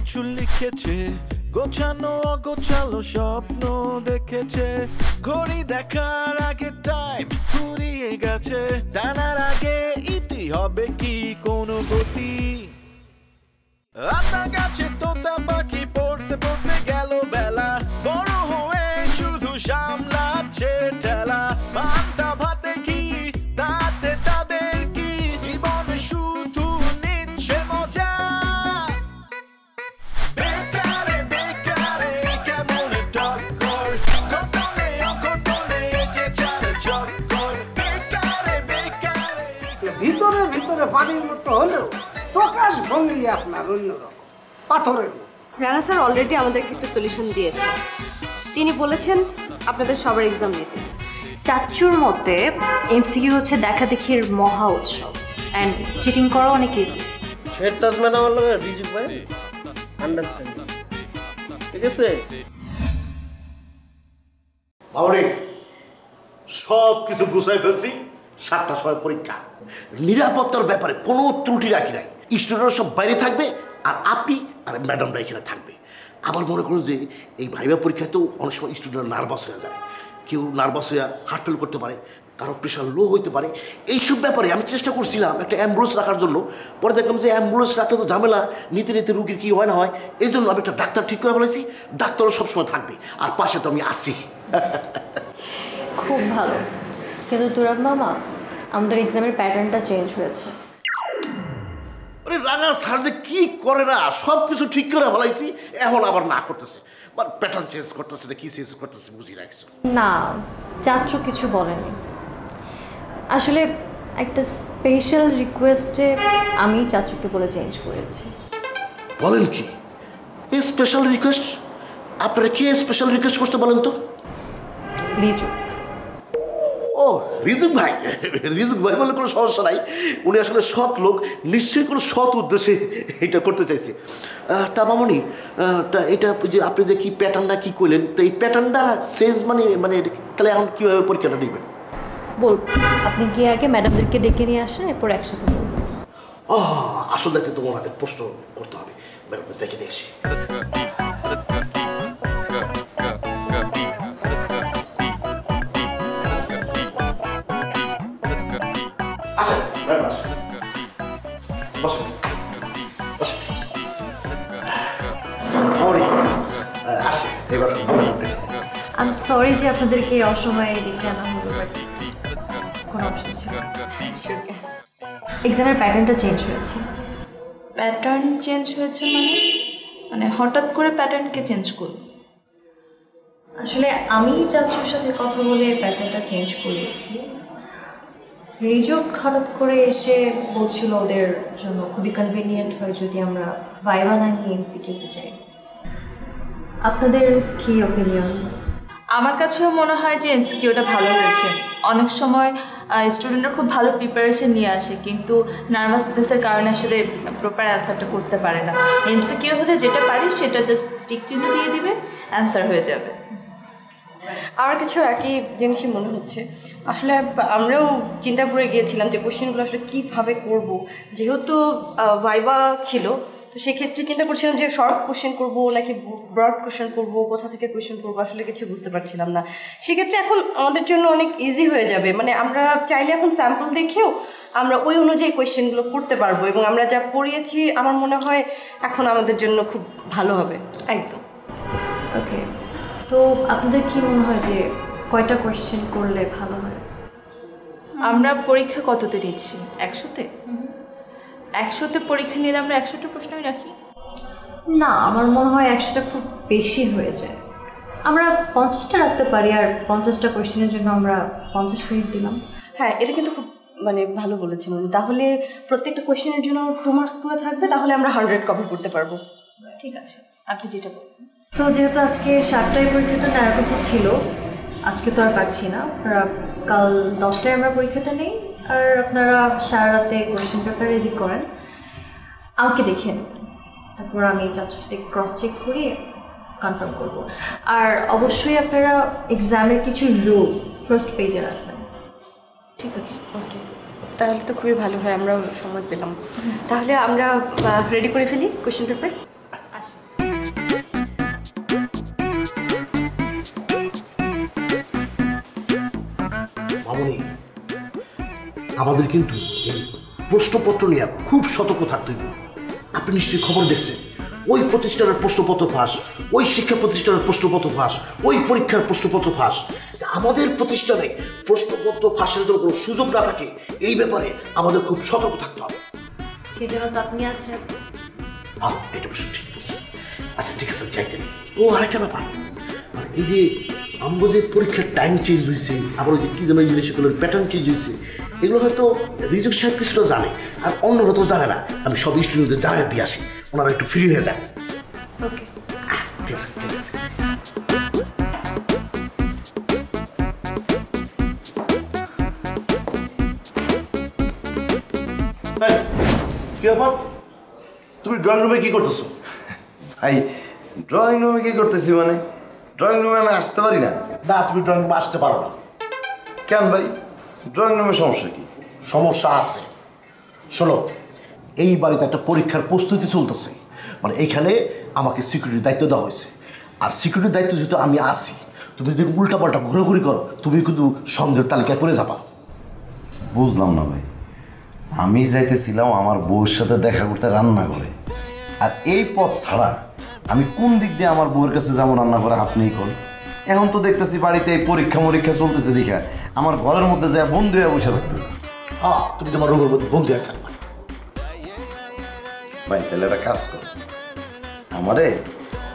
কিছু লিখেছে, গোছানো অগোছালো স্বপ্ন দেখেছে, ঘড়ি দেখার আগে টাইম ফুরিয়ে গেছে, জানার আগে ইতি হবে কি কোনো গতি। আতা গাছে তোতা পাখি পড়তে পড়তে গেল বেলা, বড় হয়ে শুধু সামলাচ্ছে ঠেলা, পান্তা ভাতে কি তাতে তাদের কি, জীবন শুধু নিচ্ছে মজা। বেকারে বেকারে কেমন টক্কর, ঘটনে অঘটনে যে চারে চক্কর, বেকারে বেকারে। ভিতরে ভিতরে পানির মতো হলেও প্রকাশ ভঙ্গি আপনার অন্যরকম, পাথরের মতো। রানা স্যার অলরেডি আমাদেরকে একটা সলিউশন দিয়েছে। তিনি বলেছেন আপনাদের সবার এক্সাম নিতে। চাচ্চুর মতে এমসিকিউ হচ্ছে দেখাদেখির মহা উৎসব, অ্যান্ড চিটিং করা অনেক ইজি। শেরতাজ ম্যাডাম হলো রিজিক ভাই আন্ডারস্ট্যান্ড, ঠিক আছে? মামনি সব কিছু গুছাই ফেলছি, 7টার সময় পরীক্ষা। নিরাপত্তার ব্যাপারে কোনো ত্রুটি রাখি নাই। স্টুডেন্টরা সব বাইরে থাকবে আর আপনি আর ম্যাডামরা এখানে থাকবে। আবার মনে করুন যে এই ভাইবা পরীক্ষাতেও অনেক সময় স্টুডেন্ট নার্ভাস হয়ে যায়, কেউ নার্ভাস হয়ে হার্ট ফেল করতে পারে, কারো প্রেশার লো হইতে পারে। এইসব ব্যাপারে আমি চেষ্টা করছিলাম একটা অ্যাম্বুলেন্স রাখার জন্য, পরে দেখলাম যে অ্যাম্বুলেন্স রাখলে তো ঝামেলা, নিতে নিতে রুগীর কী হয় না হয়, এই জন্য আমি একটা ডাক্তার ঠিক করে ফেলেছি। ডাক্তারও সবসময় থাকবে আর পাশে তো আমি আসছি। খুব ভালো, কিন্তু তুরাগ মামা আমাদের এক্সামের প্যাটার্নটা চেঞ্জ হয়েছে। আরে রানা স্যার যে কী করে না, সব কিছু ঠিক করে ফেলাইছি, এখন আবার না করতেছে, মানে প্যাটার্ন চেঞ্জ করতেছে না, কী চেঞ্জ করতেছে বুঝি রাখছো না, চাচ্চু কিছু বলেনি। আসলে একটা স্পেশাল রিকোয়েস্টে আমি চাচ্চুকে বলে চেঞ্জ করেছি। বলেন কি এই স্পেশাল রিকোয়েস্ট? আপনারা কি স্পেশাল রিকোয়েস্ট করতে বলেন তো? রিজুক। ও রিজুক ভাই, রিজুক ভাই বলে কোনো সমস্যা নাই। উনি আসলে সৎ লোক, নিশ্চয়ই কোনো সৎ উদ্দেশ্যে এটা করতে চাইছে। তা মামনি, তা এটা যে আপনি যে কি প্যাটার্নটা কি করলেন, তো এই প্যাটার্নটা চেঞ্জ মানে মানে তাহলে এখন কীভাবে পরীক্ষাটা নেবেন? বলবো, আপনি গিয়ে আগে ম্যাডামদেরকে ডেকে নিয়ে আসেন, এরপর একসাথে বলবো। আসলে কিন্তু ওনাদের প্রশ্ন করতে হবে, ম্যাডামদের ডেকে নিয়ে আসি। আই এম সরি যে আপনাদেরকে অসময়ে ডেকে আনা হলো, বাট কোনো অপশন ছিল না। এক্সামের প্যাটার্নটা চেঞ্জ হয়েছে। প্যাটার্ন চেঞ্জ হয়েছে মানে হঠাৎ করে প্যাটার্নকে চেঞ্জ করলো? আসলে আমি চাচ্চুর সাথে কথা বলে প্যাটার্নটা চেঞ্জ করেছি। রিজুক হঠাৎ করে এসে বলছিল ওদের জন্য খুবই কনভিনিয়েন্ট হয় যদি আমরা ভাইভা না নিয়ে এমসিকিউতে যাই। আপনাদের কি অপিনিয়ন? আমার কাছেও মনে হয় যে এমসিকিউটা ভালো হয়েছে। অনেক সময় স্টুডেন্টরা খুব ভালো প্রিপারেশন নিয়ে আসে, কিন্তু নার্ভাসনেসের কারণে আসলে প্রপার অ্যান্সারটা করতে পারে না। এমসিকিউ হলে যেটা পারি সেটা জাস্ট টিক চিহ্ন দিয়ে দিবে, অ্যান্সার হয়ে যাবে। আমার কিছু একই জিনিসই মনে হচ্ছে। আসলে আমরাও চিন্তা করে গিয়েছিলাম যে কোশ্চেনগুলো আসলে কীভাবে করব, যেহেতু ভাইভা ছিল, তো সেক্ষেত্রে চিন্তা করছিলাম যে শর্ট কোশ্চেন করব নাকি ব্রড কোশ্চেন করব, কোথা থেকে কোশ্চেন করব, আসলে কিছু বুঝতে পারছিলাম না। সেক্ষেত্রে এখন আমাদের জন্য অনেক ইজি হয়ে যাবে, মানে আমরা চাইলে এখন স্যাম্পল দেখেও আমরা ওই অনুযায়ী কোয়েশ্চেনগুলো করতে পারবো, এবং আমরা যা পড়িয়েছি আমার মনে হয় এখন আমাদের জন্য খুব ভালো হবে। একদম ওকে, তো আপনাদের কি মনে হয় যে কয়টা কোয়েশ্চেন করলে ভালো হয়? আমরা পরীক্ষা কততে নিচ্ছি? 100-তে? 100-তে পরীক্ষা নিলে আমরা 100টা প্রশ্নই রাখি? না, আমার মনে হয় 100টা খুব বেশি হয়ে যায়। আমরা 50টা রাখতে পারি, আর 50টা কোয়েশ্চেনের জন্য আমরা 50 মিনিট দিলাম। হ্যাঁ, এটা কিন্তু খুব মানে ভালো বলেছেন উনি। তাহলে প্রত্যেকটা কোয়েশ্চেনের জন্য 2 মার্কস করে থাকবে, তাহলে আমরা 100 কভার করতে পারবো। ঠিক আছে, আপনি যেটা বলবেন। তো যেহেতু আজকে 7টায় পরীক্ষাটা নেওয়ার কথা ছিল, আজকে তো আর পারছি না। আপনারা কাল 10টায় আমরা পরীক্ষাটা নেই, আর আপনারা সারা রাতে কোয়েশ্চেন পেপার রেডি করেন, আমাকে দেখে নেবেন, তারপর আমি চাচ্চুর সাথে ক্রস চেক করে কনফার্ম করব। আর অবশ্যই আপনারা এক্সামের কিছু রুলস ফার্স্ট পেজে রাখবেন। ঠিক আছে, ওকে, তাহলে তো খুবই ভালো হয়, আমরাও সময় পেলাম। তাহলে আমরা রেডি করে ফেলি কোয়েশ্চেন পেপার। আসি। মামনি, আমাদের কিন্তু এই প্রশ্নপত্র নিয়ে খুব সতর্ক থাকতে হবে। আপনি নিশ্চয়ই খবর দেখছেন, ওই প্রতিষ্ঠানের প্রশ্নপত্র ফাঁস, ওই শিক্ষা প্রতিষ্ঠানের প্রশ্নপত্র ফাঁস, ওই পরীক্ষার প্রশ্নপত্র ফাঁস। আমাদের প্রতিষ্ঠানে প্রশ্নপত্র ফাঁসের জন্য কোনো সুযোগ না থাকে, এই ব্যাপারে আমাদের খুব সতর্ক থাকতে হবে। সেজন্য তো আপনি আছেন। এটা অবশ্য ঠিক বলছেন। আচ্ছা ঠিক আছে, চাইতে নেই। ও আরেকটা ব্যাপার, মানে এই যে আমরা যে পরীক্ষার টাইম চেঞ্জ হয়েছে, আবার ওই যে কী যেন ইংলিশে বলে প্যাটার্ন চেঞ্জ হয়েছে, এগুলো হয়তো রিজক সাহেব কিছুটা জানে, আর অন্যরা তো জানে না। আমি সব স্টুডেন্টদের জানিয়ে দিয়ে আসি, ওনারা একটু ফ্রি হয়ে যায়। ওকে, ঠিক আছে ঠিক আছে। কি ব্যাপার, তুমি ড্রয়িং রুমে কি করতেছো? ভাই ড্রয়িং রুমে কি করতেছি মানে? ড্রয়িং রুমে আমি আসতে পারি না। না, তুমি ড্রয়িং রুমে আসতে পারো না। কেন ভাই, ড্রয়িং রুমের সমস্যা কি? সমস্যা আছে। শোনো, এই বাড়িতে একটা পরীক্ষার প্রস্তুতি চলতেছে, মানে এইখানে আমাকে সিকিউরিটির দায়িত্ব দেওয়া হয়েছে। আর সিকিউরিটির দায়িত্ব যেহেতু আমি আসি, তুমি যদি উল্টাপাল্টা ঘোরাঘুরি করো, তুমি কিন্তু সন্দেহের তালিকায় পড়ে যাবা। বুঝলাম না ভাই, আমি যাইতেছিলাম আমার বউয়ের সাথে দেখা করতে রান্নাঘরে, আর এই পথ ছাড়া আমি কোন দিক দিয়ে আমার বউয়ের কাছে যাবো রান্না করে? আপনিই কল। এখন তো দেখতেছি বাড়িতে এই পরীক্ষা মরীক্ষা চলতেছে, দেখা আমার ঘরের মধ্যে যায় বন্ধু হয়ে বসে থাকতে। হ্যাঁ, তুমি তোমার রুমের মধ্যে বন্ধু এক থাকবা। ভাই তাহলে একটা কাজ কর, আমারে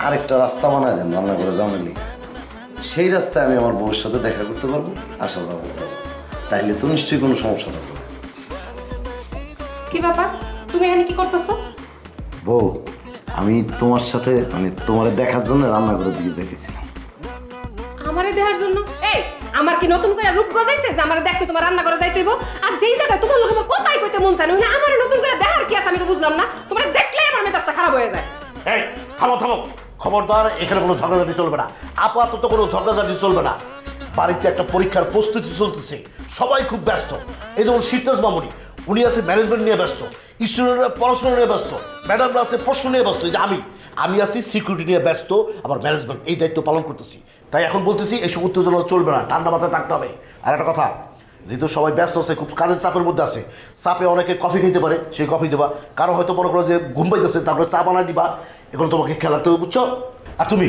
আরেকটা রাস্তা বানায় দেন রান্না করে যাওয়ার লিখে। সেই রাস্তায় আমি আমার বউয়ের সাথে দেখা করতে পারবো, আসা যাওয়া করতে পারবো। তাইলে তো নিশ্চয়ই কোনো সমস্যা থাকবে না। কি ব্যাপার, তুমি এখানে কি করতেছো? বউ, আমি তোমার সাথে মানে তোমার দেখার জন্য রান্না করে দিয়ে যেতেছিলাম। আমারে দেখার জন্য? এই আমার কি নতুন করে রূপ গজাইছে যে আমারে দেখতে তোমার রান্না করে যাইতে হইব? আর যেই জায়গায় তোমার লোক আমার কোথায় কইতে মন চায় না, আমারে নতুন করে দেখার কি আছে আমি তো বুঝলাম না। তোমারে দেখলেই আমার মেজাজটা খারাপ হয়ে যায়। এই থামো থামো, খবরদার, এখানে কোনো ঝগড়াঝাটি চলবে না। আপাতত কোনো ঝগড়াঝাটি চলবে না। বাড়িতে একটা পরীক্ষার প্রস্তুতি চলতেছে, সবাই খুব ব্যস্ত। এই যেমন সিরতাজ মামুনি, উনি আছে ম্যানেজমেন্ট নিয়ে ব্যস্ত, স্টুডেন্টরা পড়াশোনা নিয়ে ব্যস্ত, ম্যাডামরা আছে প্রশ্ন নিয়ে ব্যস্ত। এই যে আমি আছি সিকিউরিটি নিয়ে ব্যস্ত, আবার ম্যানেজমেন্ট এই দায়িত্ব পালন করতেছি। তাই এখন বলতেছি এইসব উত্তেজনা চলবে না, ঠান্ডা মাথায় থাকতে হবে। আর একটা কথা, যেহেতু সবাই ব্যস্ত আছে, খুব কাজের চাপের মধ্যে আছে, চাপে অনেকে কফি খেতে পারে, সেই কফি দেবা। কারো হয়তো মনে করো যে ঘুম পাইতেছে, তারপরে চা বানায় দিবা। এগুলো তোমাকে খেয়াল রাখতে হবে, বুঝছো? আর তুমি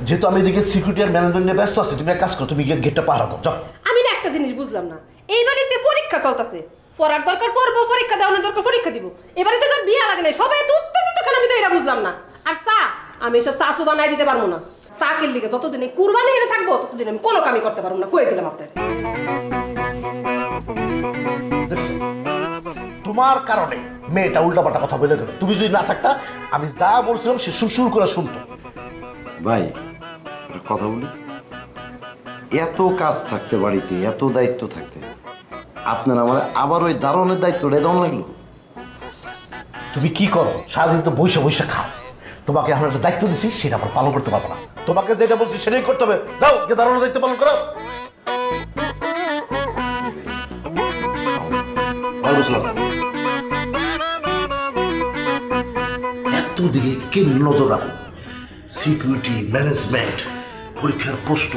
যেহেতু আমি এদিকে সিকিউরিটি আর ম্যানেজমেন্ট নিয়ে ব্যস্ত আছি, তুমি এক কাজ করো, তুমি গিয়ে গেটটা পাহারা দাও, যাও। আমি না একটা জিনিস বুঝলাম না, এই বাড়িতে পরীক্ষা চলতেছে, পড়ার দরকার পড়বো, পরীক্ষা দেওয়ানোর দরকার পরীক্ষা দিব। এবারে তো তোর বিয়ে লাগে নাই, সবাই তো উত্তেজিত কেন আমি তো এটা বুঝলাম না। আর চা, আমি এসব চা বানাই দিতে পারবো না। চা কিনলে যতদিন এই কুরবানি এনে থাকবো ততদিন আমি কোনো কামই করতে পারবো না, কয়ে দিলাম আপনার। তোমার কারণে মেয়েটা উল্টাপাল্টা কথা বলে দেবে। তুমি যদি না থাকতা, আমি যা বলছিলাম সে সুর করে শুনতো। ভাই একটা কথা বলি, এত কাজ থাকতে বাড়িতে, এত দায়িত্ব থাকতে, আপনার আমার আবার ওই দারোয়ানের দায়িত্বটা দেওয়া লাগলো? তুমি কি করো? সারাদিন তো বৈশা বৈশা খাও। তোমাকে এখন একটা দায়িত্ব দিচ্ছি, সেটা আবার পালন করতে পারবো না। তোমাকে যেটা বলছি সেটাই করতে হবে। যাও, গিয়ে দারোয়ানের দায়িত্ব পালন করো। এত দিকে কে নজর রাখো? সিকিউরিটি, ম্যানেজমেন্ট, পরীক্ষার প্রশ্ন।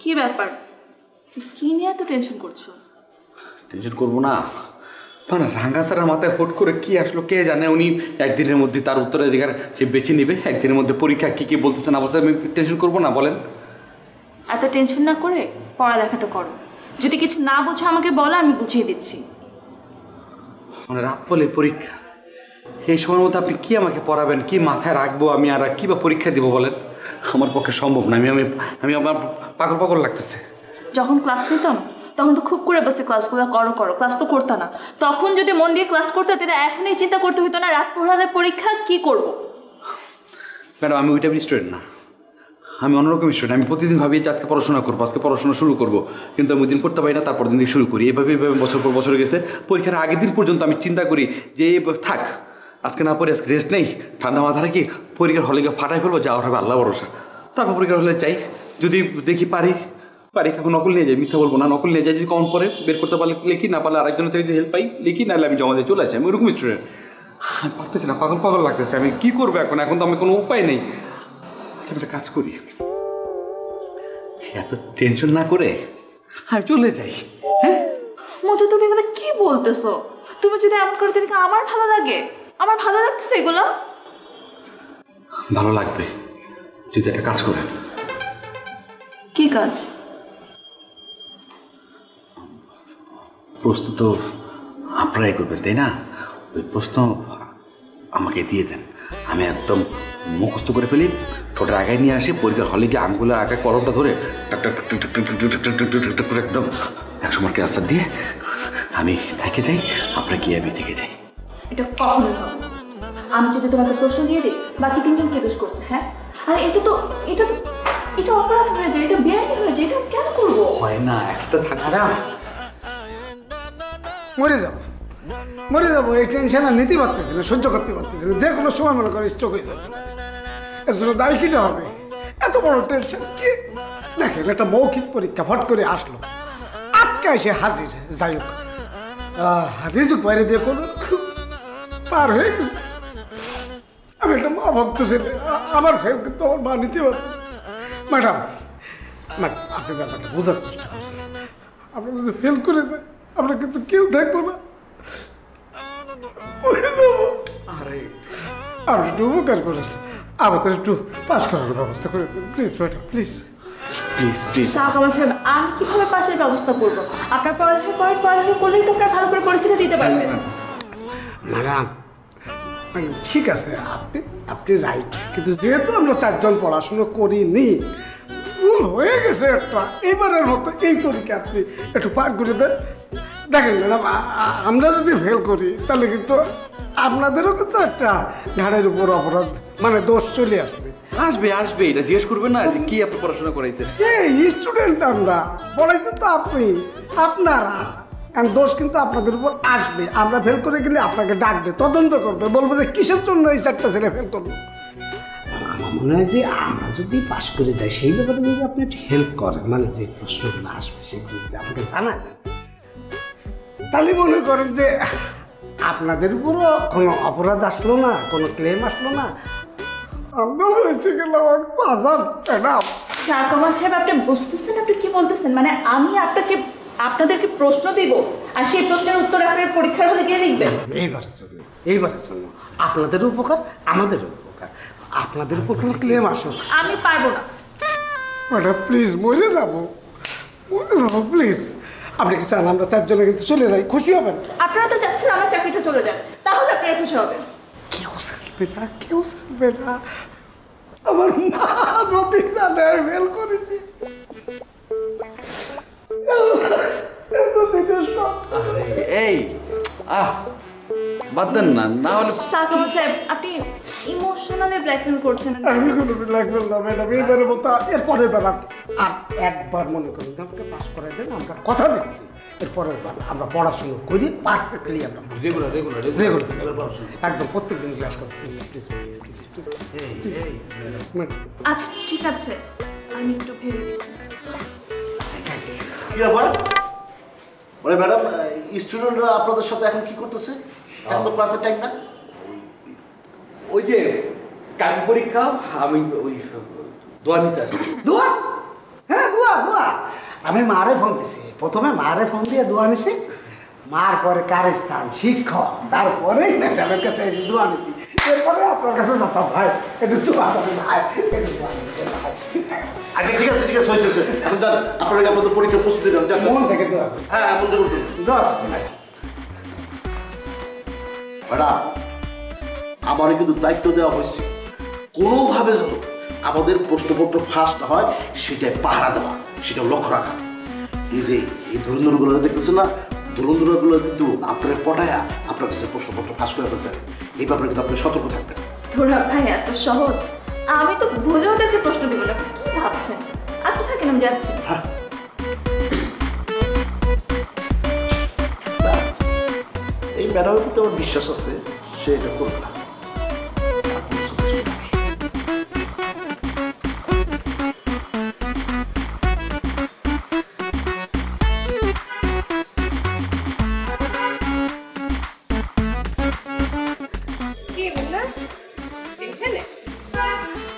কি ব্যাপার, কি নিয়ে এত টেনশন করছো? টেনশন করবো না, মানে রাঙ্গা স্যারের মাথায় হুট করে কি আসলো কে জানে। উনি একদিনের মধ্যে তার উত্তরাধিকার সে বেছে নেবে, একদিনের মধ্যে পরীক্ষা কি কি বলতেছে না বলছে, আমি টেনশন করবো না? বলেন। এত টেনশন না করে পড়ালেখাটা করো, যদি কিছু না বুঝো আমাকে বলো, আমি বুঝিয়ে দিচ্ছি। মানে রাত বলে পরীক্ষা, এই সময়ের মধ্যে আপনি কি আমাকে পড়াবেন, কি মাথায় রাখবো আমি, আর কি বা পরীক্ষা দিব বলেন? আমার পক্ষে সম্ভব না। আমি আমার পাগল পাগল লাগতেছে। যখন ক্লাস নিতাম তখন তো খুব করে বসে ক্লাসগুলো করো করো, ক্লাস তো করতে না। তখন যদি মন দিয়ে ক্লাস করতে তাহলে এখনই চিন্তা করতে হতো না রাত পড়ালে পরীক্ষা কি করব। ম্যাডাম আমি ওইটা স্টুডেন্ট না, আমি অন্যরকম স্টুডেন্ট। আমি প্রতিদিন ভাবি যে আজকে পড়াশোনা করবো, আজকে পড়াশোনা শুরু করবো, কিন্তু আমি ওই দিন করতে পারি না, তারপর দিন থেকে শুরু করি। এভাবে বছর পর বছর গেছে। পরীক্ষার আগের দিন পর্যন্ত আমি চিন্তা করি যে থাক আজকে না পড়ি, আজকে রেস্ট নেই, ঠান্ডা মাথা রাখি, পরীক্ষার হলে গিয়ে ফাটাই ফেলবো, যা হবে আল্লাহ ভরসা। তারপর পরীক্ষা হলে চাই, যদি দেখি পারি এখন নকল নিয়ে যাই, মিথ্যা বলবো না, নকল নিয়ে যাই, যদি কমন পরে বের করতে পারলে লিখি, না পারলে আরেকজনের থেকে হেল্প পাই লিখি, নাহলে আমি জমা দিয়ে চলে আসি। আমি ওরকম স্টুডেন্ট, আমি পারতেছি না, পাগল লাগতেছে। আমি কি করবো এখন তো আমি কোনো উপায় নেই। আমি একটা কাজ করি, এত টেনশন না করে আমি চলে যাই। হ্যাঁ মধু, তুমি এগুলো কি বলতেছো? তুমি যদি এমন করে দেখে আমার ভালো লাগে, আমার ভালো লাগতেছে এগুলো। ভালো লাগবে যদি একটা কাজ করেন। কি কাজ? প্রশ্ন তো আপনারাই করবেন তাই না? ওই প্রশ্ন আমাকে দিয়ে দেন, আমি একদম মুখস্থ করে ফেলি, ঠোঁটের আগায় নিয়ে আসি, পরীক্ষার হলে গিয়ে আঙুলের আগায় কলমটা ধরে একদম 100 মার্কের আনসার দিয়ে আমি থেকে যাই, আপনারা গিয়ে আমি থেকে যাই। এটা কখনোই হবে না। আমি যদি তোমাকে প্রশ্ন দিয়ে দিই, বাকি 3 জন কে দোষ করছে? হ্যাঁ, আর এটা অপরাধ হয়ে যায়, এটা বেআইনি হয়ে যায়, এটা কেন করবো? হয় না, একসাথে থাকা। মরে যাবো এই টেনশন আর নিতে পারতেছি না, সহ্য করতে পারতেছি না। যে কোনো সময় মনে করে স্ট্রোক হয়ে যাবে, এর জন্য দায়ী কিটা হবে? এত বড় টেনশন কি? দেখেন একটা মৌখিক পরীক্ষা ফট করে আসলো, আটকা এসে হাজির। যাই হোক, রিজুক বাইরে দিয়ে কোনো পার হয়ে গেছে। আমি একটা মা ভক্ত ছেলে, আমার ফেল কিন্তু আমার মা নিতে পারবে। ম্যাডাম আপনি ব্যাপারটা বোঝার চেষ্টা করছেন। আমরা যদি ফেল করে যাই, আমরা কিন্তু কেউ দেখবো না, আপনি একটু উপকার করেন, আমাদের একটু পাস করার ব্যবস্থা করে দেন please madam, please please. Kamal Saheb, আমি কিভাবে পাশের ব্যবস্থা করবো? আপনার পড়ালেখা করলেই তো আপনার ভালো করে পরীক্ষাটা দিতে পারবেন। ম্যাডাম ঠিক আছে, আপনি রাইট, কিন্তু যেহেতু আমরা 4 জন পড়াশুনো করিনি, ভুল হয়ে গেছে একটা, এবারের মতো এই তরিকে আপনি একটু পার করে দেন। দেখেন ম্যাডাম, আমরা যদি ফেল করি তাহলে কিন্তু আপনাদেরও কিন্তু একটা ঘাড়ের উপর অপরাধ, মানে দোষ চলে আসবে। আসবে এটা জিজ্ঞেস করবেন না যে কি আপনি পড়াশোনা করাইছেন? এই স্টুডেন্ট আমরা, পড়াইছেন তো আপনারা, দোষ কিন্তু আপনাদের উপর আসবে। আমরা ফেল করে গেলে আপনাকে ডাকবে, তদন্ত করবে, বলবো যে কিসের জন্য এই 4টা ছেলে ফেল করলো। আমার মনে হয় যে আমরা যদি পাশ করে যাই, সেই ব্যাপারে যদি আপনি একটু হেল্প করেন, মানে যে প্রশ্নগুলো আসবে সেগুলো যদি আমাকে জানায় দেন, তাহলে মনে করেন যে আপনাদের উপরও কোনো অপরাধ আসলো না, কোনো ক্লেম আসলো না, আমরা হয়েছে গেলাম হাজার। ম্যাডাম কামাল সাহেব, আপনি বুঝতেছেন আপনি কি বলতেছেন? মানে আমি আপনাদেরকে প্রশ্ন দিব, আর সেই প্রশ্নের উত্তর আপনার পরীক্ষার হলে গিয়ে লিখবেন? এইবারের জন্য আপনাদের উপকার, আমাদের উপকার, আপনাদের উপর কোনো ক্লেম আসো। আমি পারবো না ম্যাডাম, প্লিজ মরে যাবো প্লিজ। আপনি কি চান আমরা 4 জনে কিন্তু চলে যাই, খুশি হবেন? আপনারা তো চাচ্ছেন আমার চাকরিটা চলে যাক, তাহলে আপনারা খুশি হবেন? কেউ জানবে না, আমার মা যদি জানে আমি ফেল করেছি। এই বাদ দেন না হলে। কামাল সাহেব, আপনি ইমোশনালি ব্ল্যাকমেল করছেন। আমি কোনো ব্ল্যাকমেল না ম্যাডাম, এইবারের মতো এরপরের বার আর একবার মনে করেন আমাকে পাস করাই দেন, আমরা কথা দিচ্ছি এরপরের বার আমরা পড়াশুনো করি পারফেক্টলি, আমরা রেগুলার একদম প্রত্যেক দিন ক্লাস করবো। আচ্ছা ঠিক আছে, আমি একটু ভেবে কি ব্যাপার? মানে ম্যাডাম, স্টুডেন্টরা আপনাদের সাথে এখন কি করতেছে? এখন তো ক্লাসের টাইম না। ওই যে কাল পরীক্ষা, আমি ওই দোয়া নিতে আসি। দোয়া? হ্যাঁ দোয়া। আমি মারে ফোন দিছি, প্রথমে মারে ফোন দিয়ে দোয়া নিছি, মার পরে কার স্থান শিক্ষক, তারপরে ম্যাডামের কাছে এসে দোয়া নিতি, এরপরে আপনার কাছে যেতাম। ভাই একটু দোয়া করেন ভাই, একটু দোয়া নিতেন ভাই। আচ্ছা ঠিক আছে হয়েছে। এখন যান, আপনাদের পরীক্ষার প্রস্তুতি নেন, মন থেকে দোয়া। হ্যাঁ মন থেকে দোয়া। ম্যাডাম, আমারও কিন্তু দায়িত্ব দেওয়া হয়েছে, কোনোভাবে যেন আমাদের প্রশ্নপত্র ফাঁস না হয় সেটাই পাহারা দেওয়া, সেটা লক্ষ্য রাখা। এই যে এই ধরুনগুলো দেখতেছে না, ধরুনগুলো কিন্তু আপনার পটায়া আপনার কাছে প্রশ্নপত্র ফাঁস করে ফেলতে হবে। এই ব্যাপারে কিন্তু আপনি সতর্ক থাকবেন। ধরা ভাই এত সহজ? আমি তো ভুলেও তাকে প্রশ্ন দিব না। কি ভাবছেন? আপনি থাকেন, আমি যাচ্ছি। এই ম্যাডামের প্রতি আমার বিশ্বাস আছে, সে এটা করবে না।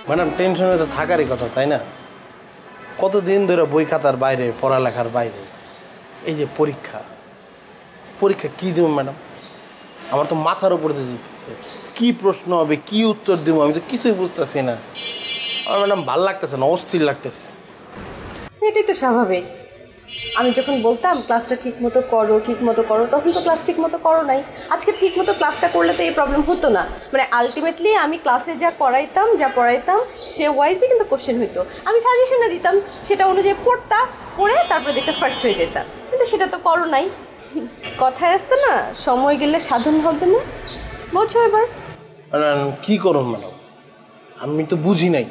ম্যাডাম টেনশনে তো থাকারই কথা, তাই না? কতদিন ধরে বই খাতার বাইরে, পড়ালেখার বাইরে, এই যে পরীক্ষা কি দেবো ম্যাডাম? আমার তো মাথার উপর দিয়ে যেতেছে, কি প্রশ্ন হবে, কি উত্তর দেবো, আমি তো কিছুই বুঝতেছি না। আমার ম্যাডাম ভাল লাগতেছে না, অস্থির লাগতেছে। এটাই তো স্বাভাবিক। আমি যখন বলতাম ক্লাসটা ঠিক মতো করো, তখন তো ক্লাস ঠিক মতো করো নাই। আজকে ঠিক মতো ক্লাসটা করলে তো এই প্রবলেম হতো না। মানে আলটিমেটলি আমি ক্লাসে যা পড়াইতাম সে ওয়াইজই কিন্তু কোশ্চেন হইতো। আমি সাজেশনে দিতাম, সেটা অনুযায়ী পড়ে তারপরে দেখতে ফার্স্ট হয়ে যেতাম, কিন্তু সেটা তো করো নাই। কথায় আসছে না, সময় গেলে সাধন হবে না, বোঝো এবার। কি করুন ম্যাডাম, আমি তো বুঝি নাই।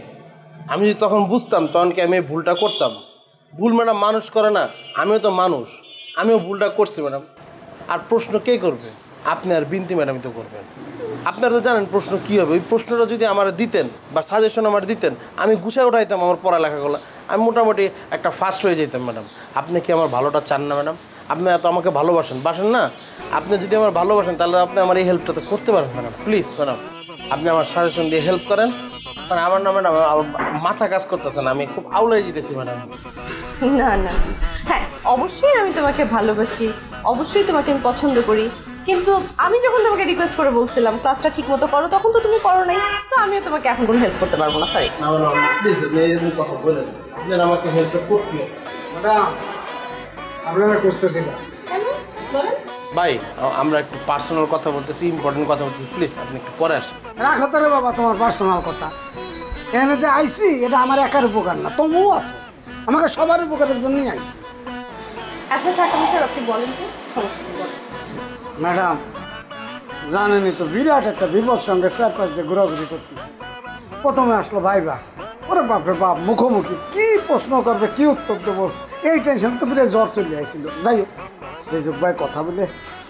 আমি যদি তখন বুঝতাম তখন কি আমি ভুলটা করতাম? ভুল ম্যাডাম মানুষ করে না, আমিও তো মানুষ, আমিও ভুলটা করছি ম্যাডাম। আর প্রশ্ন কে করবে? আপনি আর বিনতি ম্যাডামই তো করবেন। আপনারা তো জানেন প্রশ্ন কী হবে। ওই প্রশ্নটা যদি আমার দিতেন বা সাজেশন আমার দিতেন, আমি গুছায় উঠাইতাম আমার পড়ালেখাগুলো, আমি মোটামুটি একটা ফার্স্ট হয়ে যেতাম ম্যাডাম। আপনি কি আমার ভালোটা চান না ম্যাডাম? আপনি এত আমাকে বাসেন না? আপনি যদি আমার ভালোবাসেন তাহলে আপনি আমার এই হেল্পটা তো করতে পারেন ম্যাডাম। প্লিজ ম্যাডাম, আপনি আমার সাজেশন দিয়ে হেল্প করেন। মানে আমার না ম্যাডাম, মাথা কাজ করতেছে না, আমি খুব আউলাই দিতেছি ম্যাডাম। না, হ্যাঁ অবশ্যই আমি তোমাকে ভালোবাসি, অবশ্যই তোমাকে আমি পছন্দ করি, কিন্তু আমি যখন তোমাকে রিকোয়েস্ট করে বলছিলাম ক্লাসটা ঠিক মতো করো, তখন তো তুমি করো নাই। তো আমিও তোমাকে এখন কোনো হেল্প করতে পারবো না, সরি। প্লিজ এরকম কথা বলেন, আপনার আমাকে হেল্পটা করতে হবে। ম্যাডাম আপনারা করতেছি না ভাই, আমরা একটু পার্সোনাল কথা বলতেছি, ইম্পর্টেন্ট কথা বলতেছি, প্লিজ আপনি একটু পরে আসেন। রাখো তো রে বাবা তোমার পার্সোনাল কথা। এখানে যে আইসি এটা আমার একার উপকার না, তুমিও আসো, আমাকে সবার উপকারের জন্যই আইসি। আচ্ছা শাকাম স্যার, আপনি বলেন তো সমস্যা কি? বলেন। ম্যাডাম জানেনই তো বিরাট একটা বিপদ সঙ্গে চারপাশ দিয়ে ঘোরাঘুরি করতেছি। প্রথমে আসলো ভাইবা, ওরে বাপরে বাপ, মুখোমুখি কি প্রশ্ন করবে, কি উত্তর দেবো, এই টেনশন তো বিরাট জ্বর চলে আসছিল। যাই হোক, রেজুক ভাই কথা বলে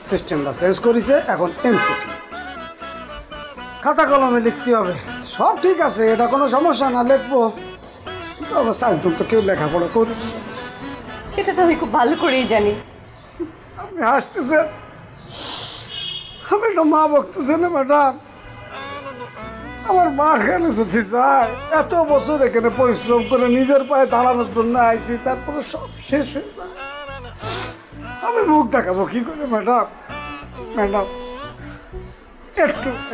সিস্টেমটা চেঞ্জ করেছে, এখন এমসিকিউ খাতা কলমে লিখতে হবে। সব ঠিক আছে, এটা কোনো সমস্যা না, লিখবো। সাজদুল তো কেউ লেখাপড়া করি, সেটা তো আমি খুব ভালো করেই জানি। আপনি হাসতেছেন, আমি একটা মা বকতেছেন না ম্যাডাম। আমার মা এখানে যদি যায়, এত বছর এখানে পরিশ্রম করে নিজের পায়ে দাঁড়ানোর জন্য আইসি, তারপরে সব শেষ হয়ে যায়, আমি মুখ দেখাবো কি করে ম্যাডাম?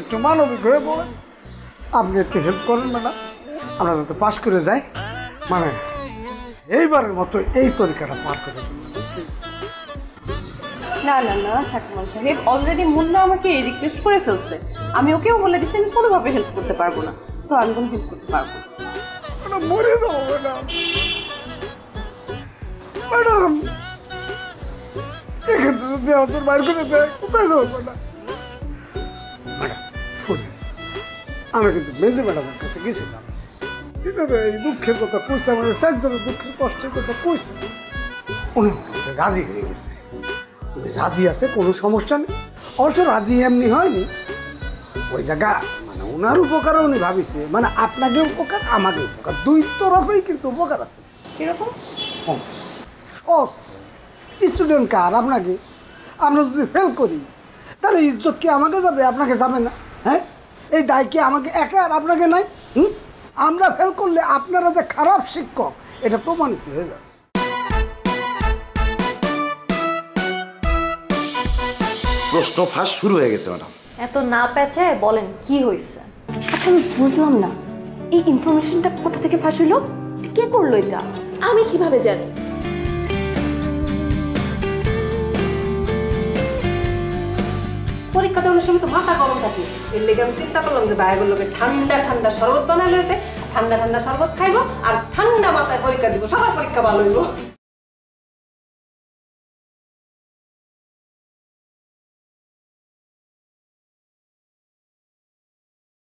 একটু মানবিক হয়ে পড়েন, আপনি একটু হেল্প করেন ম্যাডাম, আমরা যাতে পাশ করে যাই, মানে এইবারের মতো এই তরিকাটা পার করে দেবো। না শাকমান সাহেব, অলরেডি মুন্না আমাকে রিকোয়েস্ট করে ফেলছে, আমি ওকেও বলে দিচ্ছি আমি কোনোভাবে হেল্প করতে পারবো না। সো আমি কোনো হেল্প করতে পারবো না। মরে যাবো ম্যাডাম, এক্ষেত্রে যদি আমাদের বাইর করে দেয়, কোথায় যাবো ম্যাডাম? শুনে আমি কিন্তু মেহেন্দি ম্যাডামের কাছে গেছিলাম, ঠিক আছে, এই দুঃখের কথা কইছে, আমাদের চারজনের দুঃখের কষ্টের কথা কইছে, উনি রাজি হয়ে গেছে, উনি রাজি আছে, কোনো সমস্যা নেই। অবশ্য রাজি এমনি হয়নি, ওই জায়গা মানে ওনার উপকারও উনি ভাবিছে, মানে আপনাকে উপকার আমাকে উপকার, দুই তরফেই কিন্তু উপকার আছে। কিরকম? স্টুডেন্ট কার আপনাকে, আমরা যদি ফেল করি তাহলে ইজ্জত কি আমাকে যাবে, আপনাকে যাবে না? হ্যাঁ, এই দায় কি আমাকে একা আর আপনাকে নাই? আমরা ফেল করলে আপনারা যে খারাপ শিক্ষক এটা প্রমাণিত হয়ে যাবে। প্রশ্ন ফাঁস শুরু হয়ে গেছে ম্যাডাম। এত না পেঁচে বলেন কি হয়েছে? আচ্ছা আমি বুঝলাম না, এই ইনফরমেশনটা কোথা থেকে ফাঁস হইলো? কে করলো এটা? আমি কিভাবে জানি? পরীক্ষা দেওয়ার সময় তো মাথা গরম থাকে, এর লেগে আমি চিন্তা করলাম যে ভাইগুলোকে ঠান্ডা শরবত বানায় লয়েছে, ঠান্ডা শরবত খাইবো আর ঠান্ডা মাথায় পরীক্ষা দিব, সবার পরীক্ষা ভালো হইব।